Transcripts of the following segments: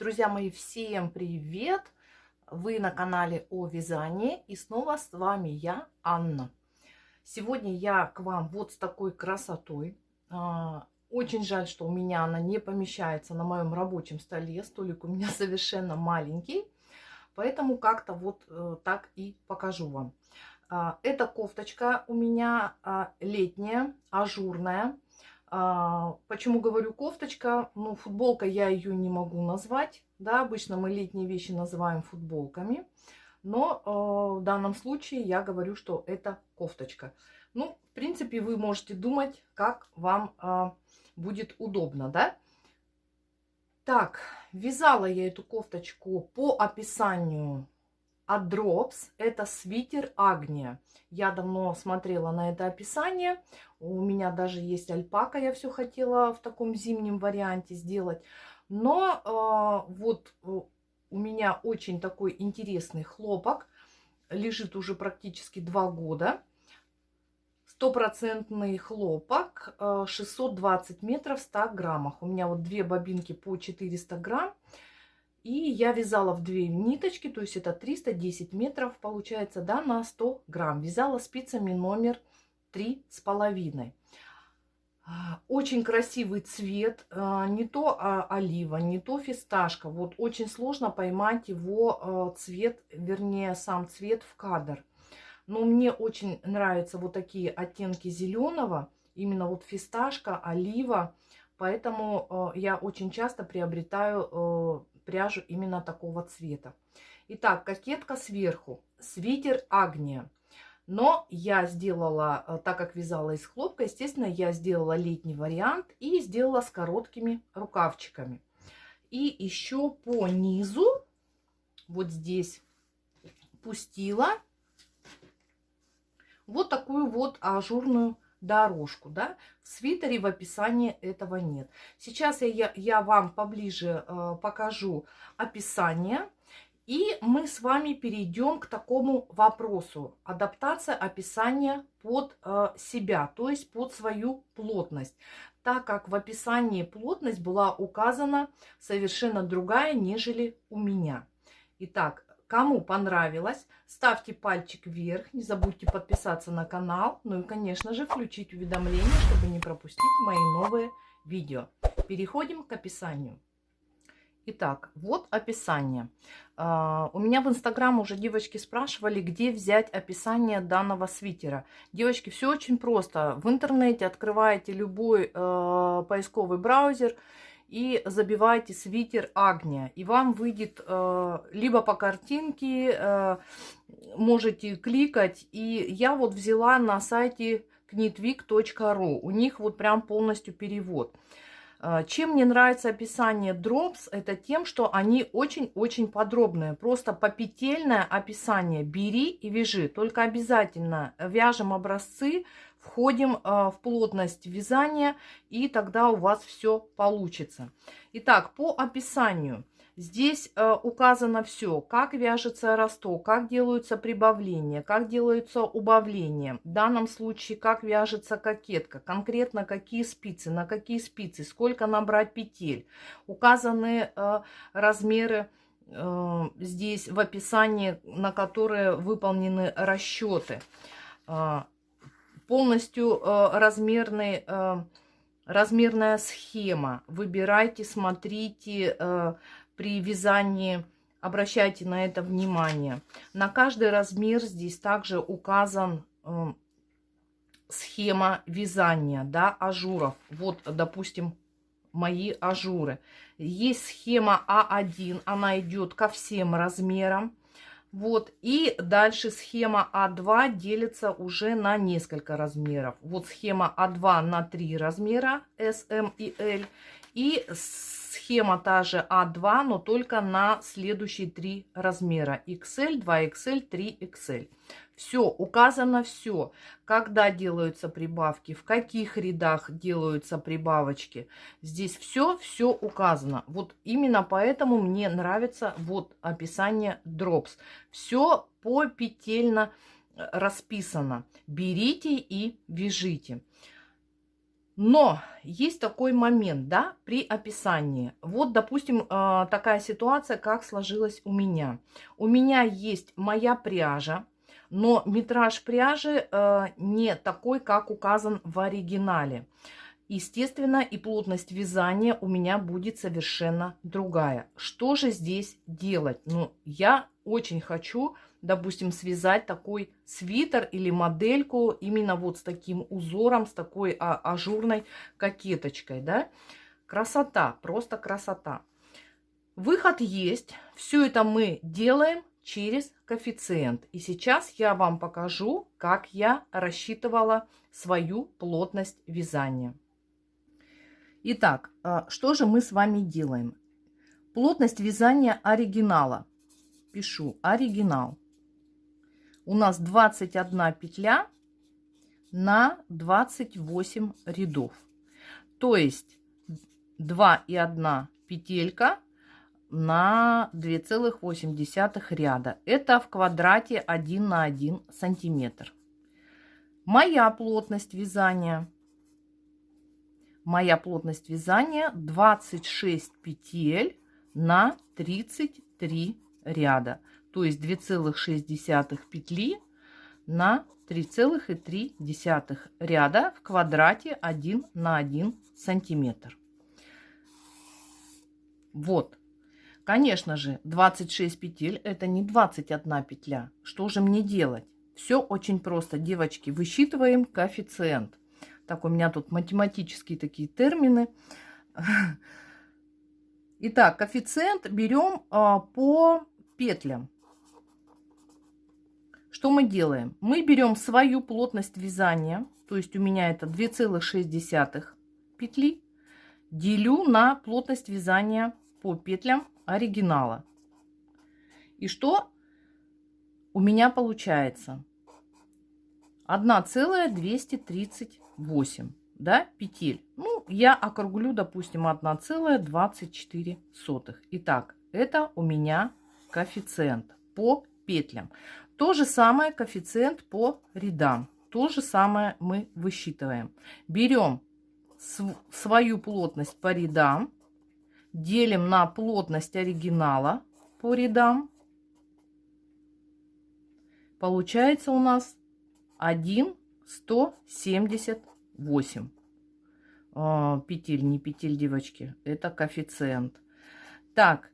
Друзья мои, всем привет! Вы на канале о вязании, и снова с вами я, Анна. Сегодня я к вам вот с такой красотой. Очень жаль, что у меня она не помещается на моем рабочем столе. Столик у меня совершенно маленький, поэтому как-то вот так и покажу вам. Эта кофточка у меня летняя, ажурная. Почему говорю кофточка? Ну, футболка я ее не могу назвать. Да, обычно мы летние вещи называем футболками. Но в данном случае я говорю, что это кофточка. Ну, в принципе, вы можете думать, как вам будет удобно, да? Так, вязала я эту кофточку по описанию от Drops. Это свитер Агния. Я давно смотрела на это описание. У меня даже есть альпака. Я все хотела в таком зимнем варианте сделать. Но вот у меня очень такой интересный хлопок. Лежит уже практически 2 года. Стопроцентный хлопок. 620 метров в 100 граммах. У меня вот 2 бобинки по 400 грамм. И я вязала в 2 ниточки, то есть это 310 метров получается, да, на 100 грамм. Вязала спицами номер 3,5. Очень красивый цвет, не то олива, не то фисташка. Вот очень сложно поймать его цвет, вернее сам цвет в кадр. Но мне очень нравятся вот такие оттенки зеленого, именно вот фисташка, олива. Поэтому я очень часто приобретаю пряжу именно такого цвета. Итак, кокетка сверху, свитер Агния. Но я сделала, так как вязала из хлопка, естественно, я сделала летний вариант и сделала с короткими рукавчиками. И еще по низу, вот здесь, пустила вот такую вот ажурную дорожку, да. В свитере в описании этого нет. Сейчас я вам поближе покажу описание, и мы с вами перейдем к такому вопросу: адаптация описания под себя, то есть под свою плотность, так как в описании плотность была указана совершенно другая, нежели у меня. Итак, кому понравилось, ставьте пальчик вверх, не забудьте подписаться на канал, ну и, конечно же, включить уведомления, чтобы не пропустить мои новые видео. Переходим к описанию. Итак, вот описание. У меня в Инстаграм уже девочки спрашивали, где взять описание данного свитера. Девочки, все очень просто. В интернете открываете любой поисковый браузер и забиваете свитер Агния. И вам выйдет либо по картинке, можете кликать. И я вот взяла на сайте knitweek.ru. У них вот прям полностью перевод. Чем мне нравится описание Drops, это тем, что они очень-очень подробные. Просто попетельное описание. Бери и вяжи. Только обязательно вяжем образцы, входим в плотность вязания, и тогда у вас все получится. Итак, по описанию. Здесь указано все, как вяжется росток, как делаются прибавления, как делаются убавления. В данном случае, как вяжется кокетка, конкретно какие спицы, на какие спицы, сколько набрать петель. Указаны размеры здесь в описании, на которые выполнены расчеты. Полностью размерная схема. Выбирайте, смотрите. При вязании обращайте на это внимание. На каждый размер здесь также указан схема вязания, да, ажуров. Вот, допустим, мои ажуры. Есть схема А1, она идет ко всем размерам. Вот, и дальше схема А2 делится уже на несколько размеров. Вот схема А2 на 3 размера, S, M и L. И схема та же А2, но только на следующие 3 размера. XL, 2XL, 3XL. Все, указано все. Когда делаются прибавки, в каких рядах делаются прибавочки. Здесь все указано. Вот именно поэтому мне нравится вот описание Drops. Все попетельно расписано. Берите и вяжите. Но есть такой момент, да, при описании. Вот, допустим, такая ситуация, как сложилась у меня. У меня есть моя пряжа, но метраж пряжи не такой, как указан в оригинале. Естественно, и плотность вязания у меня будет совершенно другая. Что же здесь делать? Ну, я очень хочу, допустим, связать такой свитер или модельку именно вот с таким узором, с такой ажурной кокеточкой, да? Красота, просто красота. Выход есть. Все это мы делаем через коэффициент. И сейчас я вам покажу, как я рассчитывала свою плотность вязания. Итак, что же мы с вами делаем? Плотность вязания оригинала. Пишу оригинал. У нас 21 петля на 28 рядов. То есть 2,1 петелька на 2,8 ряда. Это в квадрате 1 на 1 сантиметр. Моя плотность вязания. Моя плотность вязания 26 петель на 33 ряда. То есть 2,6 петли на 3,3 ряда в квадрате 1 на 1 сантиметр. Вот. Конечно же, 26 петель это не 21 петля. Что же мне делать? Все очень просто, девочки. Высчитываем коэффициент. Так, у меня тут математические такие термины. Итак, коэффициент берем по петлям. Что мы делаем? Мы берем свою плотность вязания, то есть у меня это 2,6 петли, делю на плотность вязания по петлям оригинала. И что у меня получается? 1,238, да, петель. Ну, я округлю, допустим, 1,24. Итак, это у меня коэффициент по петлям. То же самое коэффициент по рядам. То же самое мы высчитываем. Берем свою плотность по рядам, делим на плотность оригинала по рядам. Получается у нас 1,178 петель, не петель, девочки, это коэффициент. Так,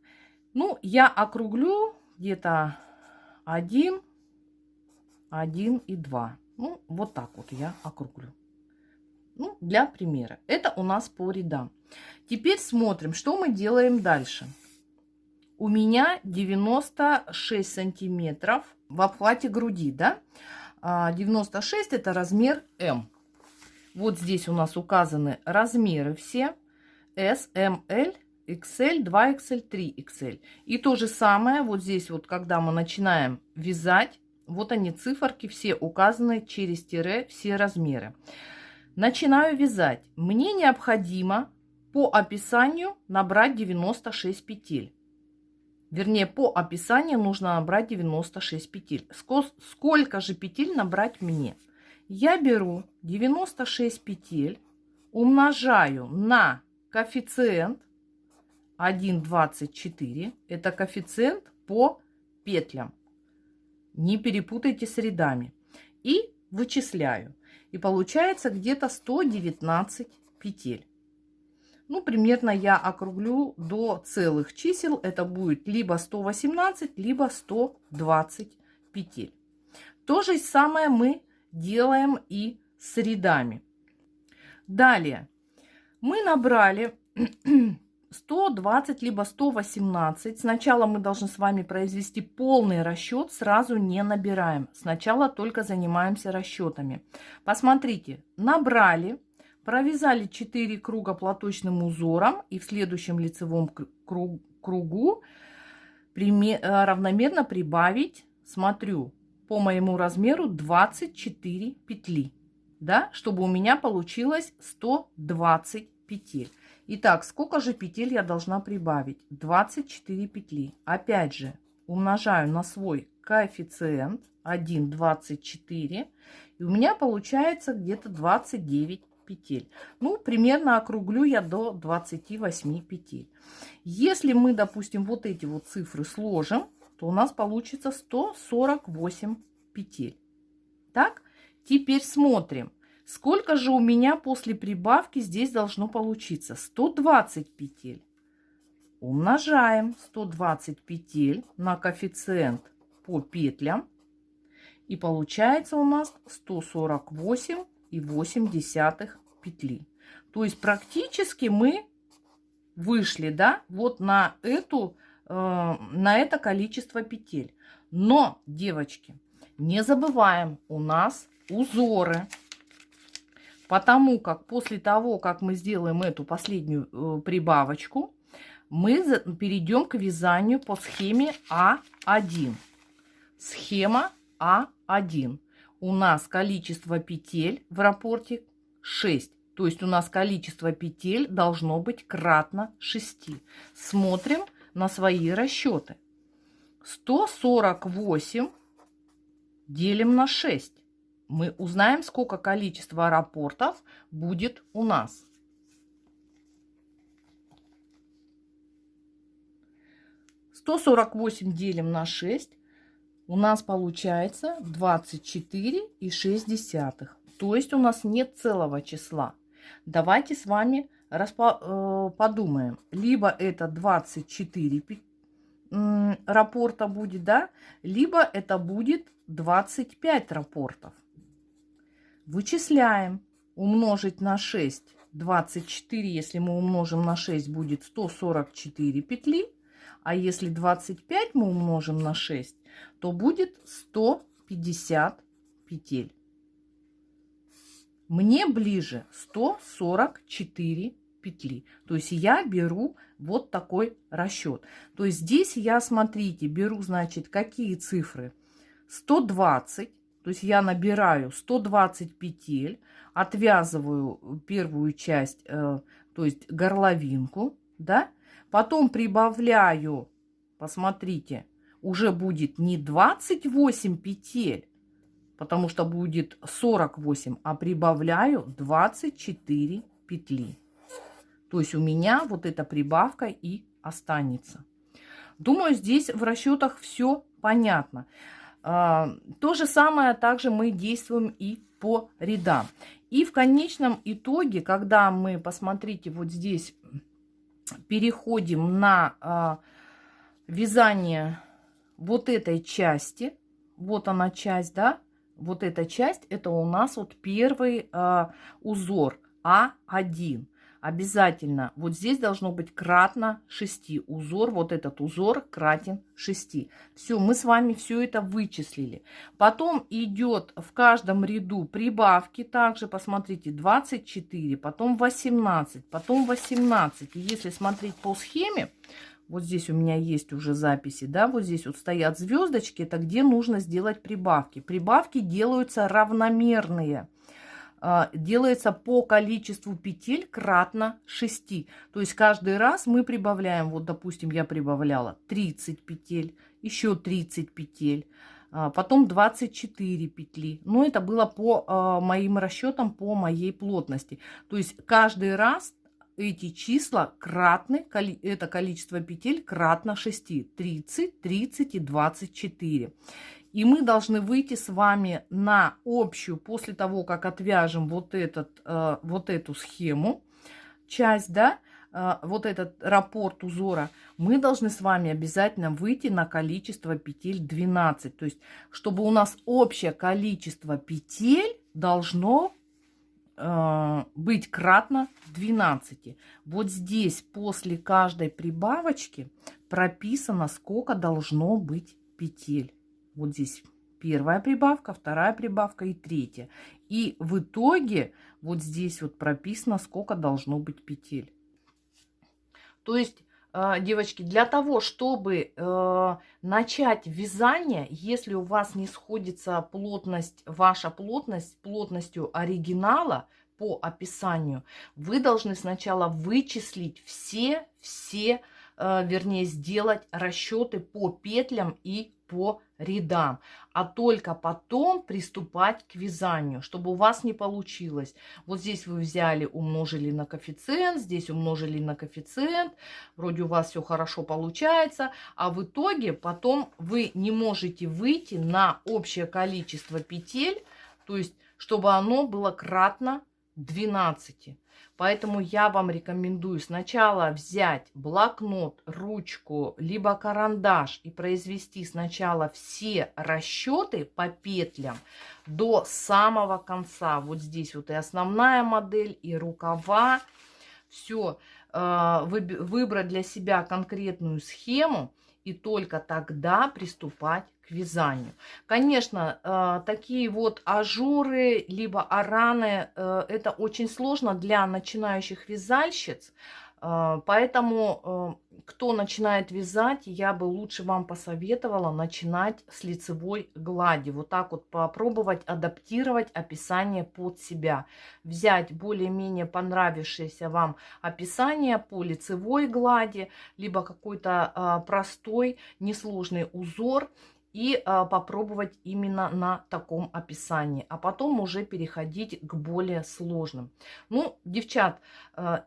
ну, я округлю где-то 1 и 2. Ну, вот так вот я округлю. Ну, для примера. Это у нас по рядам. Теперь смотрим, что мы делаем дальше. У меня 96 сантиметров в обхвате груди, да? 96 это размер М. Вот здесь у нас указаны размеры все. S, M, L, XL, 2XL, 3XL. И то же самое вот здесь вот, когда мы начинаем вязать, вот они циферки все указаны через тире, все размеры. Начинаю вязать. Мне необходимо по описанию набрать 96 петель. Вернее, по описанию нужно набрать 96 петель. Сколько же петель набрать мне? Я беру 96 петель, умножаю на коэффициент 1,24. Это коэффициент по петлям. Не перепутайте с рядами. И вычисляю. И получается где-то 119 петель. Ну, примерно я округлю до целых чисел. Это будет либо 118, либо 120 петель. То же самое мы делаем и с рядами. Далее мы набрали 120 либо 118. Сначала мы должны с вами произвести полный расчет, сразу не набираем. Сначала только занимаемся расчетами. Посмотрите, набрали, провязали 4 круга платочным узором и в следующем лицевом кругу равномерно прибавить, смотрю, по моему размеру 24 петли, да, чтобы у меня получилось 120 петель. Итак, сколько же петель я должна прибавить? 24 петли. Опять же, умножаю на свой коэффициент 1,24. И у меня получается где-то 29 петель. Ну, примерно округлю я до 28 петель. Если мы, допустим, вот эти вот цифры сложим, то у нас получится 148 петель. Так, теперь смотрим. Сколько же у меня после прибавки здесь должно получиться? 120 петель. Умножаем 120 петель на коэффициент по петлям. И получается у нас 148,8 петли. То есть практически мы вышли, да, вот на это количество петель. Но, девочки, не забываем, у нас узоры. Потому как после того, как мы сделаем эту последнюю прибавочку, мы перейдем к вязанию по схеме А1. Схема А1. У нас количество петель в раппорте 6. То есть у нас количество петель должно быть кратно 6. Смотрим на свои расчеты. 148 делим на 6. Мы узнаем, сколько количество раппортов будет у нас. 148 делим на 6. У нас получается 24,6. То есть у нас нет целого числа. Давайте с вами подумаем. Либо это 24 раппорта будет, да? Либо это будет 25 раппортов. Вычисляем. Умножить на 6. 24, если мы умножим на 6, будет 144 петли. А если 25 мы умножим на 6, то будет 150 петель. Мне ближе 144 петли. То есть я беру вот такой расчет. То есть здесь я, смотрите, беру, значит, какие цифры? 120. То есть я набираю 120 петель, отвязываю первую часть, то есть горловинку, да? Потом прибавляю, посмотрите, уже будет не 28 петель, потому что будет 48, а прибавляю 24 петли. То есть у меня вот эта прибавка и останется. Думаю, здесь в расчетах все понятно. То же самое также мы действуем и по рядам. И в конечном итоге, когда мы, посмотрите, вот здесь переходим на вязание вот этой части, вот она часть, да, вот эта часть, это у нас вот первый узор А1. Обязательно вот здесь должно быть кратно 6. Узор, вот этот узор кратен 6. Все, мы с вами все это вычислили. Потом идет в каждом ряду прибавки. Также посмотрите, 24, потом 18, потом 18. И если смотреть по схеме, вот здесь у меня есть уже записи, да, вот здесь вот стоят звездочки, это где нужно сделать прибавки. Прибавки делаются равномерные. Делается по количеству петель кратно 6. То есть каждый раз мы прибавляем, вот допустим, я прибавляла 30 петель, еще 30 петель, потом 24 петли. Но это было по моим расчетам, по моей плотности. То есть каждый раз эти числа кратны, это количество петель кратно 6. 30, 30 и 24. И мы должны выйти с вами на общую, после того, как отвяжем вот эту схему, часть, да, вот этот раппорт узора, мы должны с вами обязательно выйти на количество петель 12. То есть, чтобы у нас общее количество петель должно быть кратно 12. Вот здесь после каждой прибавочки прописано, сколько должно быть петель. Вот здесь первая прибавка, вторая прибавка и третья. И в итоге вот здесь вот прописано, сколько должно быть петель. То есть, девочки, для того, чтобы начать вязание, если у вас не сходится плотность, ваша плотность с плотностью оригинала по описанию, вы должны сначала вычислить вернее, сделать расчеты по петлям и по рядам, а только потом приступать к вязанию, чтобы у вас не получилось. Вот здесь вы взяли, умножили на коэффициент, здесь умножили на коэффициент, вроде у вас все хорошо получается, а в итоге потом вы не можете выйти на общее количество петель, то есть чтобы оно было кратно 12. Поэтому я вам рекомендую сначала взять блокнот, ручку, либо карандаш и произвести сначала все расчеты по петлям до самого конца. Вот здесь вот и основная модель, и рукава. Все, выбрать для себя конкретную схему и только тогда приступать к вязанию. Конечно, такие вот ажуры, либо араны, это очень сложно для начинающих вязальщиц. Поэтому, кто начинает вязать, я бы лучше вам посоветовала начинать с лицевой глади. Вот так вот попробовать адаптировать описание под себя. Взять более-менее понравившееся вам описание по лицевой глади, либо какой-то простой, несложный узор, и попробовать именно на таком описании, а потом уже переходить к более сложным. Ну, девчат,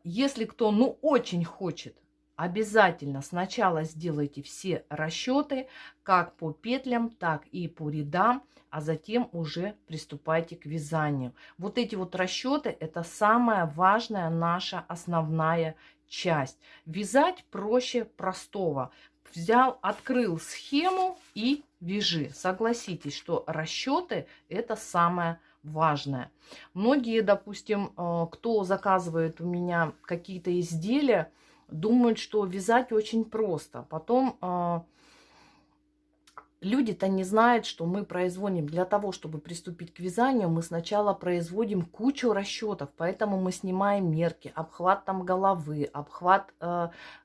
если кто, ну, очень хочет, обязательно сначала сделайте все расчеты, как по петлям, так и по рядам, а затем уже приступайте к вязанию. Вот эти вот расчеты – это самая важная наша основная часть. Вязать проще простого. Взял, открыл схему и вяжи. Согласитесь, что расчеты – это самое важное. Многие, допустим, кто заказывает у меня какие-то изделия, думают, что вязать очень просто. Потом люди-то не знают, что мы производим для того, чтобы приступить к вязанию, мы сначала производим кучу расчетов, поэтому мы снимаем мерки, обхват там головы, обхват,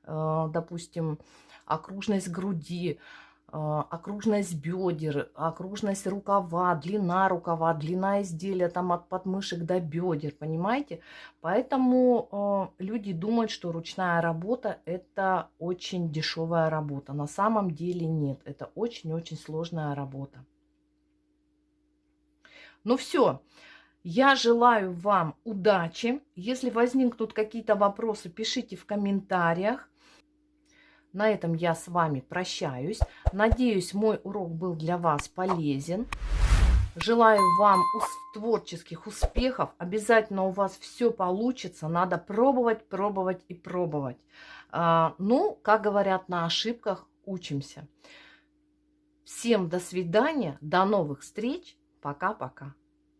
допустим, окружность груди, окружность бедер, окружность рукава, длина изделия там от подмышек до бедер, понимаете? Поэтому люди думают, что ручная работа – это очень дешевая работа. На самом деле нет, это очень-очень сложная работа. Ну все, я желаю вам удачи. Если возникнут какие-то вопросы, пишите в комментариях. На этом я с вами прощаюсь. Надеюсь, мой урок был для вас полезен. Желаю вам творческих успехов. Обязательно у вас все получится. Надо пробовать, пробовать и пробовать. Ну, как говорят, на ошибках учимся. Всем до свидания, до новых встреч. Пока-пока.